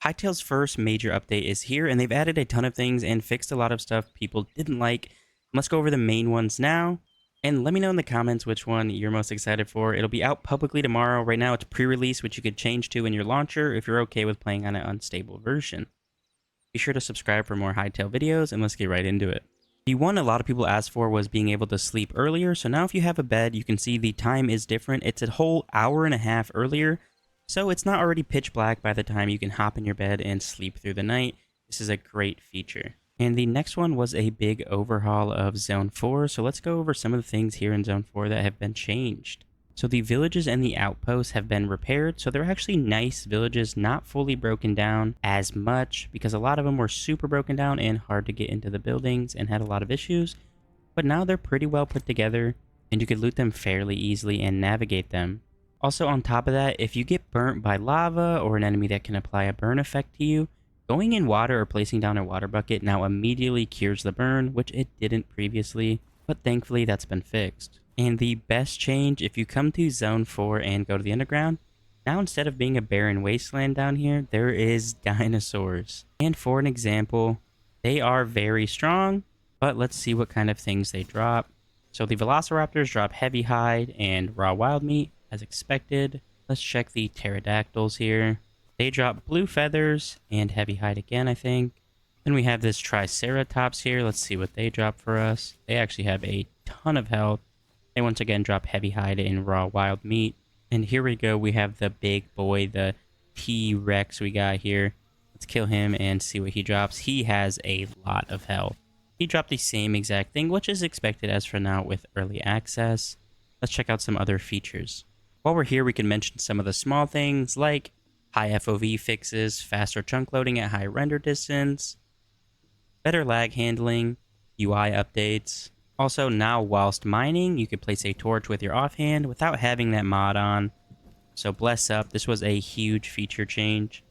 Hytale's first major update is here, and they've added a ton of things and fixed a lot of stuff people didn't like. Let's go over the main ones now, and let me know in the comments which one you're most excited for. It'll be out publicly tomorrow. Right now, it's pre-release, which you could change to in your launcher if you're okay with playing on an unstable version. Be sure to subscribe for more Hytale videos, and let's get right into it. The one a lot of people asked for was being able to sleep earlier, so now if you have a bed, you can see the time is different. It's a whole hour and a half earlier, so it's not already pitch black by the time you can hop in your bed and sleep through the night. This is a great feature. And the next one was a big overhaul of Zone 4, so let's go over some of the things here in Zone 4 that have been changed. So the villages and the outposts have been repaired, so they're actually nice villages, not fully broken down as much, because a lot of them were super broken down and hard to get into the buildings and had a lot of issues. But now they're pretty well put together, and you could loot them fairly easily and navigate them. Also on top of that, if you get burnt by lava or an enemy that can apply a burn effect to you, going in water or placing down a water bucket now immediately cures the burn, which it didn't previously, but thankfully that's been fixed. And the best change, if you come to Zone 4 and go to the underground, now instead of being a barren wasteland down here, there is dinosaurs. And for an example, they are very strong, but let's see what kind of things they drop. So the velociraptors drop heavy hide and raw wild meat, as expected. Let's check the pterodactyls here. They drop blue feathers and heavy hide again, I think. Then we have this triceratops here. Let's see what they drop for us. They actually have a ton of health. They once again drop heavy hide and raw wild meat. And here we go. We have the big boy, the T-Rex we got here. Let's kill him and see what he drops. He has a lot of health. He dropped the same exact thing, which is expected as for now with early access. Let's check out some other features. While we're here, we can mention some of the small things like high FOV fixes, faster chunk loading at high render distance, better lag handling, UI updates. Also, now whilst mining, you could place a torch with your offhand without having that mod on. So bless up, this was a huge feature change.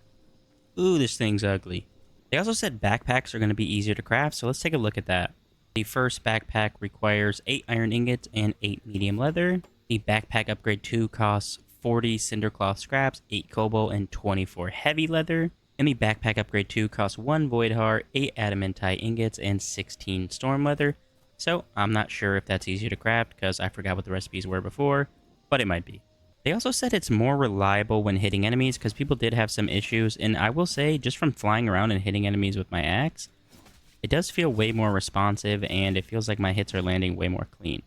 Ooh, this thing's ugly. They also said backpacks are going to be easier to craft, so let's take a look at that. The first backpack requires 8 iron ingots and 8 medium leather. The backpack upgrade 2 costs 40 cindercloth scraps, 8 cobalt, and 24 heavy leather. And the backpack upgrade 2 costs 1 void heart, 8 adamantite ingots, and 16 storm leather. So I'm not sure if that's easier to craft because I forgot what the recipes were before, but it might be. They also said it's more reliable when hitting enemies because people did have some issues, and I will say just from flying around and hitting enemies with my axe, it does feel way more responsive and it feels like my hits are landing way more clean.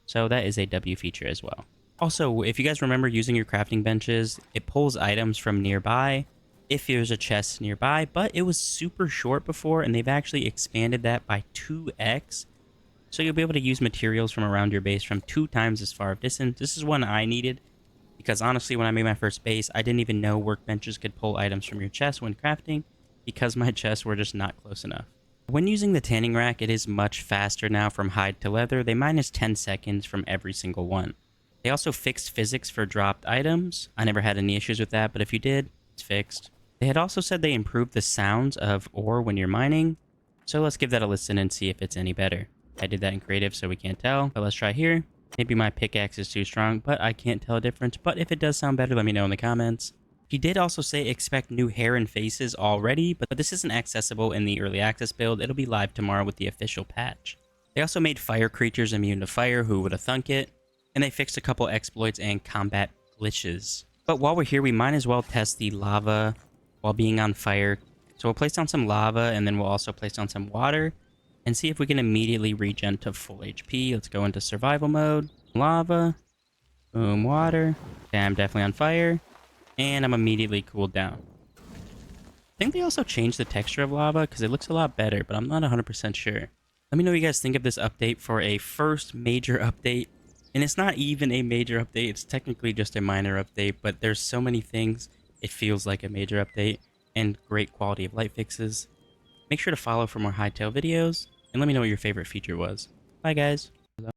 So that is a W feature as well. Also, if you guys remember using your crafting benches, it pulls items from nearby if there's a chest nearby, but it was super short before and they've actually expanded that by 2x. So you'll be able to use materials from around your base from 2 times as far of distance. This is one I needed because honestly, when I made my first base, I didn't even know workbenches could pull items from your chest when crafting because my chests were just not close enough. When using the tanning rack, it is much faster now from hide to leather. They minus 10 seconds from every single one. They also fixed physics for dropped items. I never had any issues with that, but if you did, it's fixed. They had also said they improved the sounds of ore when you're mining. So let's give that a listen and see if it's any better. I did that in creative, so we can't tell, but let's try here. Maybe my pickaxe is too strong, but I can't tell a difference. But if it does sound better, let me know in the comments. He did also say expect new hair and faces already, but this isn't accessible in the early access build. It'll be live tomorrow with the official patch. They also made fire creatures immune to fire, who would have thunk it? And they fixed a couple exploits and combat glitches. But while we're here, we might as well test the lava while being on fire. So we'll place down some lava, and then we'll also place down some water, and see if we can immediately regen to full HP. Let's go into survival mode. Lava. Boom, water. Okay, I'm definitely on fire. And I'm immediately cooled down. I think they also changed the texture of lava because it looks a lot better, but I'm not 100% sure. Let me know what you guys think of this update for a first major update. And it's not even a major update. It's technically just a minor update, but there's so many things. It feels like a major update and great quality of life fixes. Make sure to follow for more Hytale videos, and let me know what your favorite feature was. Bye, guys.